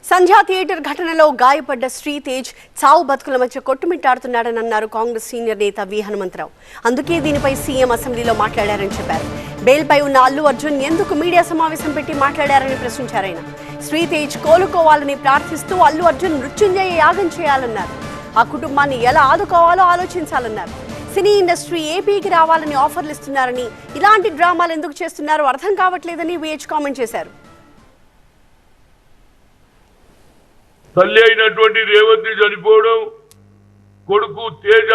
సంధ్యా theatre ఘటనలో గాయపడ్డ శ్రీతేజ్ చావు బతుకుల మధ్య కొట్టుమిట్టాడుతున్నాడని అన్నారు కాంగ్రెస్ సీనియర్ నేత వి హనుమంతరావు. అందుకే దీనిపై సీఎం అసెంబ్లీలో మాట్లాడారని చెప్పారు. బెయిల్పై ఉన్న అల్లు అర్జున్ ఎందుకు మీడియా సమావేశం పెట్టి మాట్లాడారని ప్రశ్నించారు ఆయన. శ్రీతేజ్ కోలుకోవాలని ప్రార్థిస్తూ అల్లు అర్జున్ మృత్యుంజయ యాగం చేయాలన్నారు. ఆ కుటుంబాన్ని ఎలా ఆదుకోవాలో ఆలోచించాలన్నారు. సినీ ఇండస్ట్రీ ఏపీకి రావాలని ఆఫర్లు ఇస్తున్నారని, ఇలాంటి డ్రామాలు ఎందుకు చేస్తున్నారో అర్థం కావట్లేదని విహెచ్ కామెంట్ చేశారు. తల్లి అయినటువంటి రేవంతి చనిపోవడం, కొడుకు తేజ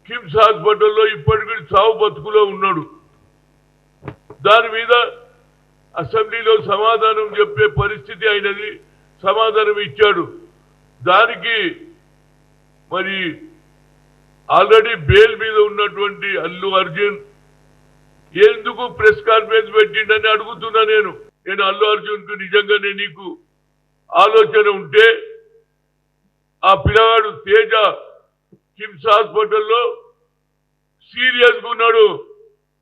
కిమ్స్ హాస్పిటల్లో ఇప్పటికీ చావు బతుకులో ఉన్నాడు. దాని మీద అసెంబ్లీలో సమాధానం చెప్పే పరిస్థితి అయినది, సమాధానం ఇచ్చాడు. దానికి మరి ఆల్రెడీ బెయిల్ మీద ఉన్నటువంటి అల్లు అర్జున్ ఎందుకు ప్రెస్ కాన్ఫరెన్స్ పెట్టిండని అడుగుతున్నా. నేను అల్లు అర్జున్కు నిజంగానే నీకు ఆలోచన ఉంటే ఆ పిల్లవాడు తేజ కిమ్స్ హాస్పిటల్లో సీరియస్గా ఉన్నాడు,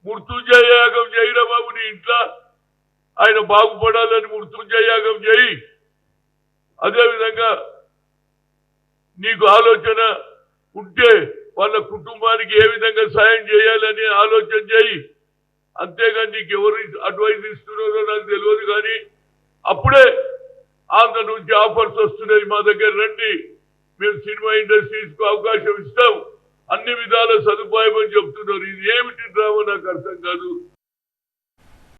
మృత్యుంజయ యాగం చేయడం బాబు, నీ ఇంట్లో ఆయన బాగుపడాలని మృత్యుంజయ యాగం చేయి. అదేవిధంగా నీకు ఆలోచన ఉంటే వాళ్ళ కుటుంబానికి ఏ విధంగా సాయం చేయాలని ఆలోచన చేయి. అంతేగాని నీకు ఎవరు అడ్వైజ్ ఇస్తున్నారో నాకు తెలియదు. కానీ అప్పుడే ఆంధ్ర నుంచి ఆఫర్స్ వస్తున్నాయి, మా దగ్గర రండి, మేము సినిమా ఇండస్ట్రీస్ కు అవకాశం ఇస్తాం, అన్ని విధాల సదుపాయం అని చెప్తున్నారు. ఇది ఏమిటి డ్రామా నాకు అర్థం కాదు.